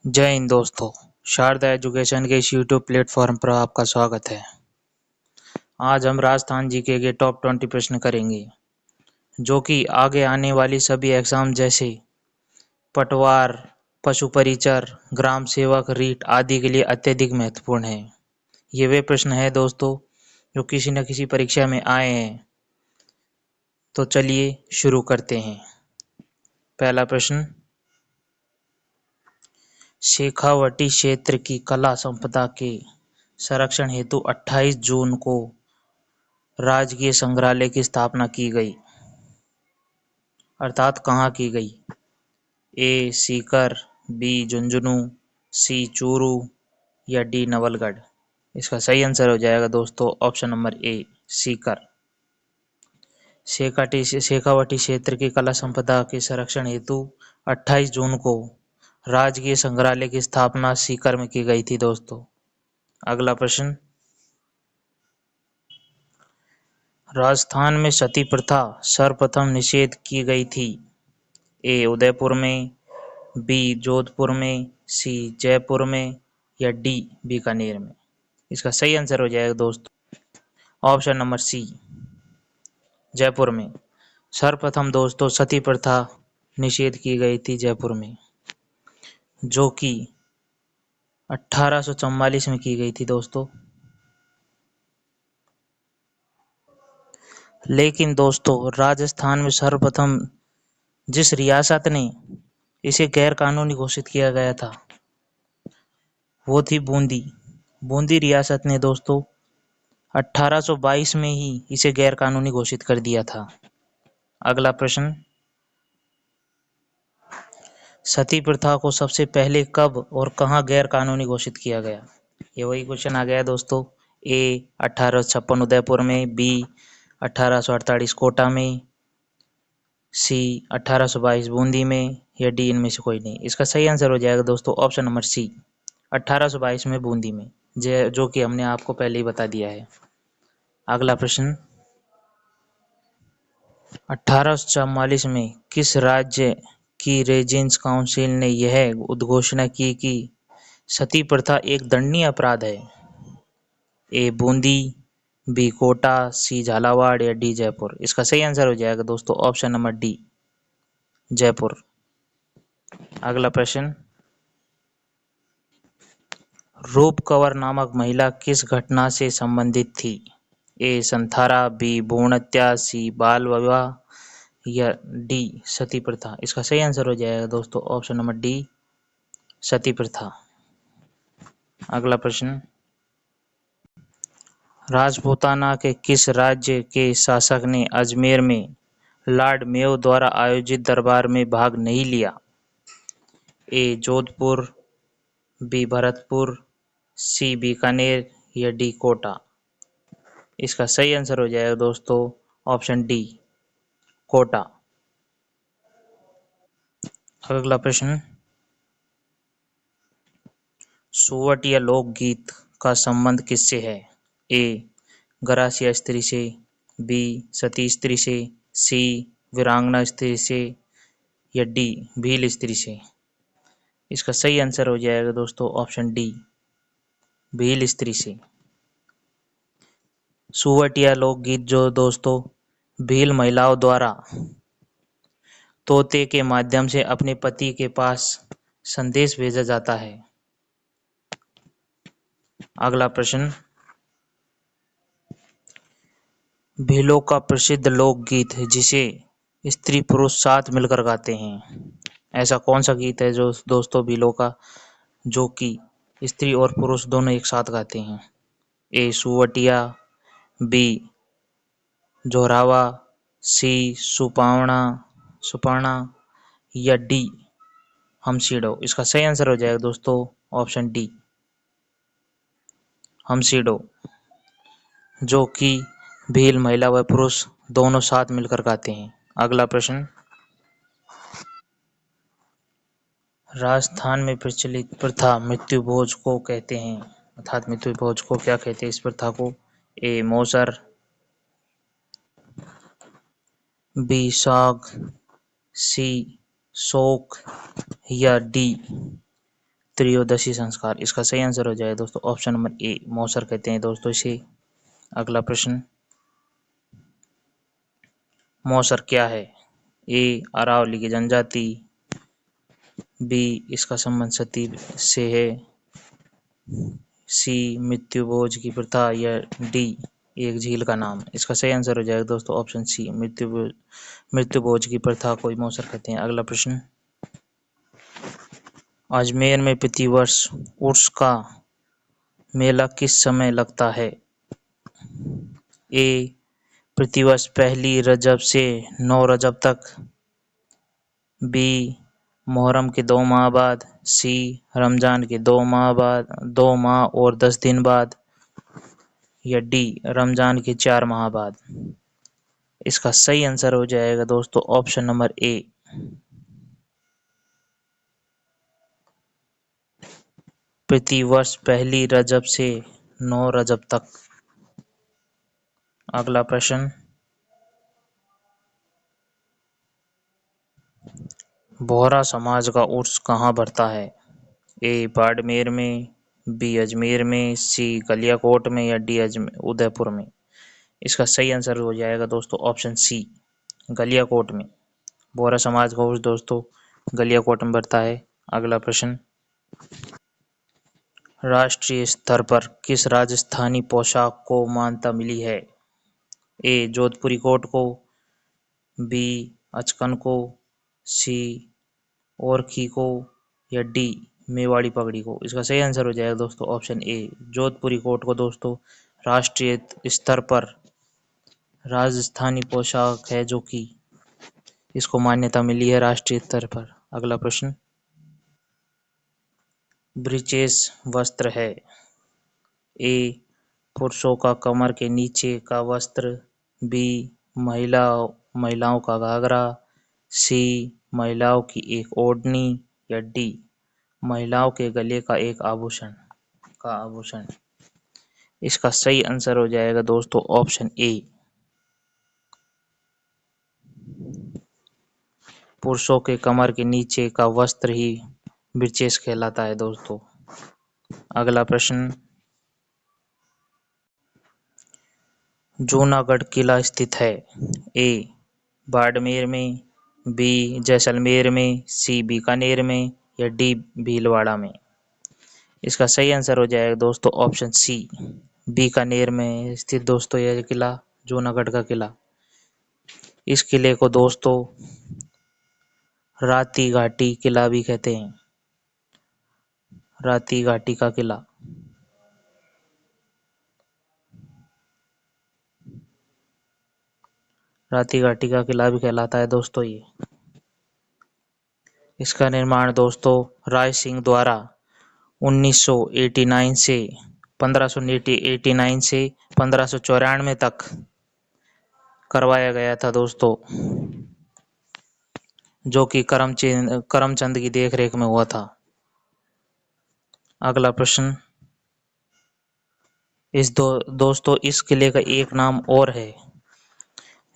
जय हिंद दोस्तों। शारदा एजुकेशन के इस यूट्यूब प्लेटफॉर्म पर आपका स्वागत है। आज हम राजस्थान जीके के टॉप 20 प्रश्न करेंगे जो कि आगे आने वाली सभी एग्जाम जैसे पटवार, पशु परिचर, ग्राम सेवक, रीट आदि के लिए अत्यधिक महत्वपूर्ण है। ये वे प्रश्न है दोस्तों जो किसी न किसी परीक्षा में आए हैं। तो चलिए शुरू करते हैं। पहला प्रश्न, शेखावटी क्षेत्र की कला संपदा के संरक्षण हेतु 28 जून को राजकीय संग्रहालय की स्थापना की गई, अर्थात कहाँ की गई? ए सीकर, बी झुंझुनू, सी चूरू या डी नवलगढ़। इसका सही आंसर हो जाएगा दोस्तों option number A Sikar. Shekhawati क्षेत्र की कला संपदा के संरक्षण हेतु 28 जून को राजकीय संग्रहालय की स्थापना सीकर में की गई थी दोस्तों। अगला प्रश्न, राजस्थान में सती प्रथा सर्वप्रथम निषेध की गई थी। ए उदयपुर में, बी जोधपुर में, सी जयपुर में या डी बीकानेर में। इसका सही आंसर हो जाएगा दोस्तों ऑप्शन नंबर सी जयपुर में। सर्वप्रथम दोस्तों सती प्रथा निषेध की गई थी जयपुर में, जो कि 1844 में की गई थी दोस्तों। लेकिन दोस्तों राजस्थान में सर्वप्रथम जिस रियासत ने इसे गैर कानूनी घोषित किया गया था वो थी बूंदी। बूंदी रियासत ने दोस्तों 1822 में ही इसे गैर कानूनी घोषित कर दिया था। अगला प्रश्न, सती प्रथा को सबसे पहले कब और कहां गैर कानूनी घोषित किया गया? ये वही क्वेश्चन आ गया दोस्तों। ए 1856 उदयपुर में, बी 1848 कोटा में, सी 1822 बूंदी में या डी इनमें से कोई नहीं। इसका सही आंसर हो जाएगा दोस्तों ऑप्शन नंबर सी 1822 में बूंदी में, जो कि हमने आपको पहले ही बता दिया है। अगला प्रश्न, 1844 में किस राज्य की रेजिडेंस काउंसिल ने यह उद्घोषणा की कि सती प्रथा एक दंडनीय अपराध है? ए बूंदी, बी कोटा, सी झालावाड़ या डी जयपुर। इसका सही आंसर हो जाएगा दोस्तों ऑप्शन नंबर डी जयपुर। अगला प्रश्न, रूप कंवर नामक महिला किस घटना से संबंधित थी? ए संथारा, बी भ्रूण हत्या, सी बाल विवाह या डी सती प्रथा। इसका सही आंसर हो जाएगा दोस्तों ऑप्शन नंबर डी सती प्रथा। अगला प्रश्न, राजपूताना के किस राज्य के शासक ने अजमेर में लॉर्ड मेयो द्वारा आयोजित दरबार में भाग नहीं लिया? ए जोधपुर, बी भरतपुर, सी बीकानेर या डी कोटा। इसका सही आंसर हो जाएगा दोस्तों ऑप्शन डी कोटा। अगला प्रश्न, सुवटिया लोकगीत का संबंध किससे है? ए गरासिया स्त्री से, बी सती स्त्री से, सी वीरांगना स्त्री से या डी भील स्त्री से। इसका सही आंसर हो जाएगा दोस्तों ऑप्शन डी भील स्त्री से। सुवटिया लोकगीत जो दोस्तों भील महिलाओं द्वारा तोते के माध्यम से अपने पति के पास संदेश भेजा जाता है। अगला प्रश्न, भीलों का प्रसिद्ध लोकगीत है जिसे स्त्री पुरुष साथ मिलकर गाते हैं, ऐसा कौन सा गीत है जो दोस्तों भीलों का जो कि स्त्री और पुरुष दोनों एक साथ गाते हैं? ए सुवटिया, बी जोरावा, सी सुपावना या डी हमसीडो। इसका सही आंसर हो जाएगा दोस्तों ऑप्शन डी हमसीडो, जो कि भील महिला व पुरुष दोनों साथ मिलकर गाते हैं। अगला प्रश्न, राजस्थान में प्रचलित प्रथा मृत्यु भोज को कहते हैं, अर्थात मृत्यु भोज को क्या कहते हैं इस प्रथा को? ए मौसर, बी साग, सी शोक या डी त्रयोदशी संस्कार। इसका सही आंसर हो जाएगा दोस्तों ऑप्शन नंबर ए, मौसर कहते हैं दोस्तों इसे। अगला प्रश्न, मौसर क्या है? ए, अरावली की जनजाति, बी, इसका संबंध सती से है, सी, मृत्यु भोज की प्रथा, या डी, एक झील का नाम। इसका सही आंसर हो जाएगा दोस्तों ऑप्शन सी, मृत्यु भोज की प्रथा को मौसर कहते हैं। अगला प्रश्न, अजमेर में प्रतिवर्ष उर्स का मेला किस समय लगता है? ए, प्रतिवर्ष पहली रजब से 9 रजब तक, बी, मुहर्रम के 2 माह बाद, सी, रमजान के 2 माह बाद, 2 माह और 10 दिन बाद, या डी, रमजान के 4 माह बाद। इसका सही आंसर हो जाएगा दोस्तों ऑप्शन नंबर ए, प्रतिवर्ष पहली रजब से 9 रजब तक। अगला प्रश्न, बोहरा समाज का उर्स कहाँ बढ़ता है? ए, बाड़मेर में, बी, अजमेर में, सी, गलियाकोट में, या डी, उदयपुर में। इसका सही आंसर हो जाएगा दोस्तों ऑप्शन सी, गलियाकोट में। बोहरा समाज का उर्स दोस्तों गलियाकोट में बढ़ता है। अगला प्रश्न, राष्ट्रीय स्तर पर किस राजस्थानी पोशाक को मान्यता मिली है? ए, जोधपुरी कोट को, बी, अचकन को, सी, ओरखी को, या डी, मेवाड़ी पगड़ी को। इसका सही आंसर हो जाएगा दोस्तों ऑप्शन ए, जोधपुरी कोट को दोस्तों राष्ट्रीय स्तर पर राजस्थानी पोशाक है जो कि इसको मान्यता मिली है राष्ट्रीय स्तर पर। अगला प्रश्न, ब्रीचेस वस्त्र है? ए, पुरुषों का कमर के नीचे का वस्त्र, बी, महिलाओं का घाघरा, सी, महिलाओं की एक ओढ़नी, या डी, महिलाओं के गले का एक आभूषण। इसका सही आंसर हो जाएगा दोस्तों ऑप्शन ए, पुरुषों के कमर के नीचे का वस्त्र ही ब्रीचेस कहलाता है दोस्तों। अगला प्रश्न, जूनागढ़ किला स्थित है? ए, बाड़मेर में, बी, जैसलमेर में, सी, बीकानेर में, या डी, भीलवाड़ा में। इसका सही आंसर हो जाएगा दोस्तों ऑप्शन सी, बीकानेर में स्थित दोस्तों यह किला, जूनागढ़ का किला। इस किले को दोस्तों राती घाटी किला भी कहते हैं, राती घाटी का किला। राती घाटी का किला भी कहलाता है दोस्तों ये। इसका निर्माण दोस्तों राय सिंह द्वारा 1589 से 1594 तक करवाया गया था दोस्तों, जो कि करमचंद की देखरेख में हुआ था। अगला प्रश्न, दोस्तों इस किले का एक नाम और है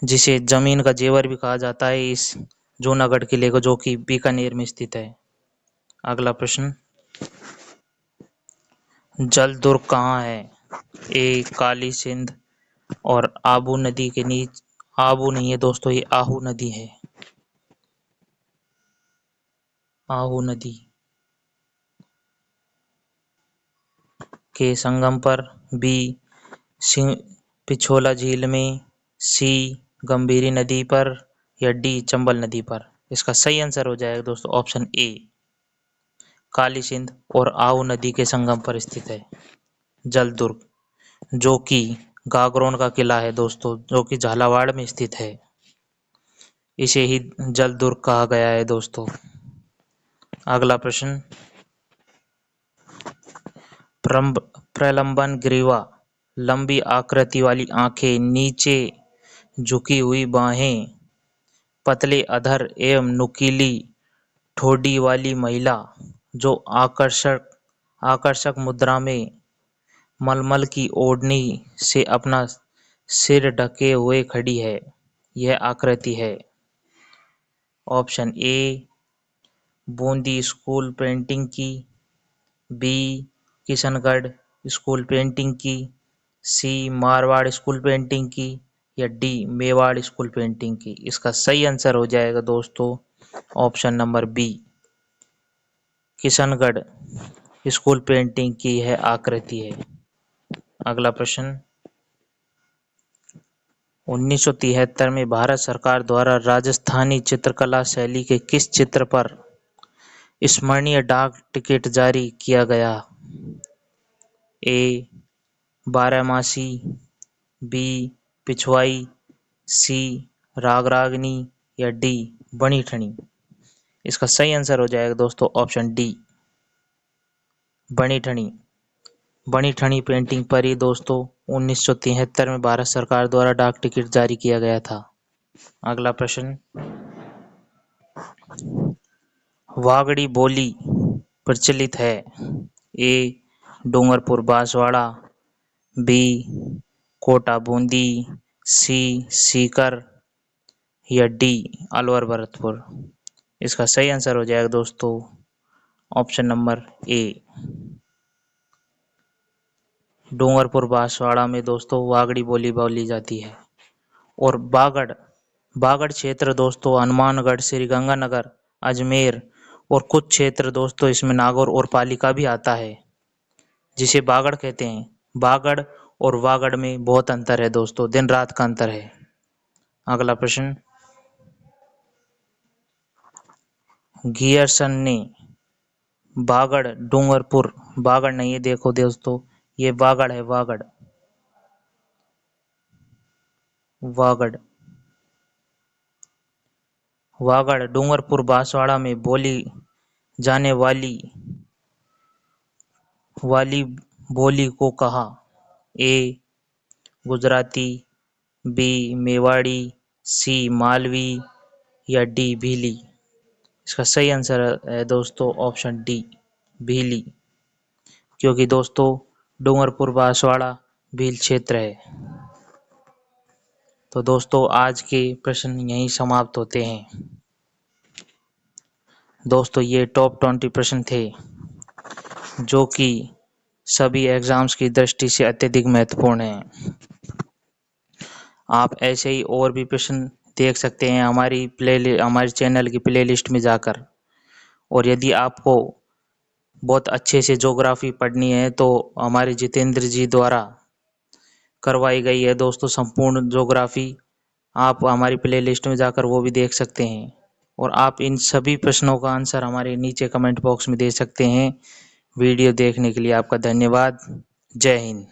जिसे जमीन का जेवर भी कहा जाता है इस जूनागढ़ किले को, जो कि बीकानेर में स्थित है। अगला प्रश्न, जल दुर्ग कहाँ है? ए, काली सिंध और आबू नदी के नीचे, आबू नहीं है दोस्तों, ये आहू नदी है, आहू नदी के संगम पर, बी, पिछोला झील में, सी, गंभीरी नदी पर, या डी, चंबल नदी पर। इसका सही आंसर हो जाएगा दोस्तों ऑप्शन ए, काली सिंध और आहू नदी के संगम पर स्थित है जल दुर्ग, जो कि गागरोन का किला है दोस्तों, जो कि झालावाड़ में स्थित है। इसे ही जल दुर्ग कहा गया है दोस्तों। अगला प्रश्न, प्रलंबन ग्रीवा, लंबी आकृति वाली आंखें, नीचे झुकी हुई बाहें, पतले अधर एवं नुकीली ठोड़ी वाली महिला जो आकर्षक मुद्रा में मलमल की ओढ़नी से अपना सिर ढके हुए खड़ी है, यह आकृति है? Option A, Bundi school painting की, बी किशनगढ़ स्कूल पेंटिंग की, सी मारवाड़ स्कूल पेंटिंग की, या डी मेवाड़ स्कूल पेंटिंग की। इसका सही आंसर हो जाएगा दोस्तों option number B, Kishangarh school painting की है आकृति है। अगला प्रश्न, 1973 में भारत सरकार द्वारा राजस्थानी चित्रकला शैली के किस चित्र पर स्मरणीय डाक टिकट जारी किया गया? ए बारहमासी, बी पिछवाई, सी रागरागनी, या डी बनी ठनी। इसका सही आंसर हो जाएगा दोस्तों ऑप्शन डी, बनी ठनी। बनी ठनी पेंटिंग पर ही दोस्तों 1973 में भारत सरकार द्वारा डाक टिकट जारी किया गया था। अगला प्रश्न, वागड़ी बोली प्रचलित है? ए डूंगरपुर बांसवाड़ा, बी कोटा बूंदी, सी सीकर, या डी अलवर भरतपुर। इसका सही आंसर हो जाएगा दोस्तों option number A, Dungarpur Banswara में दोस्तों वागड़ी बोली बोली जाती है। और बागड़ क्षेत्र दोस्तों हनुमानगढ़, श्रीगंगानगर, अजमेर और कुछ क्षेत्र दोस्तों इसमें नागौर और पालिका भी आता है, जिसे बागड़ कहते हैं। बागड़ और वागड़ में बहुत अंतर है दोस्तों, दिन रात का अंतर है। अगला प्रश्न, गियरसन ने बागड़ डूंगरपुर, बागड़ नहीं है देखो दोस्तों, ये वागड़ है, वागड़ वागड़ वागड़ डूंगरपुर बांसवाड़ा में बोली जाने वाली बोली को कहा? ए गुजराती, बी मेवाड़ी, सी मालवी, या डी भीली। इसका सही आंसर है दोस्तों ऑप्शन डी भीली, क्योंकि दोस्तों डूंगरपुर बांसवाड़ा भील क्षेत्र है। तो दोस्तों आज के प्रश्न यहीं समाप्त होते हैं। दोस्तों ये टॉप 20 प्रश्न थे जो कि सभी एग्जाम्स की दृष्टि से अत्यधिक महत्वपूर्ण हैं। आप ऐसे ही और भी प्रश्न देख सकते हैं हमारे चैनल की प्लेलिस्ट में जाकर। और यदि आपको बहुत अच्छे से ज्योग्राफी पढ़नी है तो हमारे जितेंद्र जी द्वारा करवाई गई है दोस्तों संपूर्ण ज्योग्राफी, आप हमारी प्लेलिस्ट में जाकर वो भी देख सकते हैं। और आप इन सभी प्रश्नों का आंसर हमारे नीचे कमेंट बॉक्स में दे सकते हैं। वीडियो देखने के लिए आपका धन्यवाद। जय हिंद।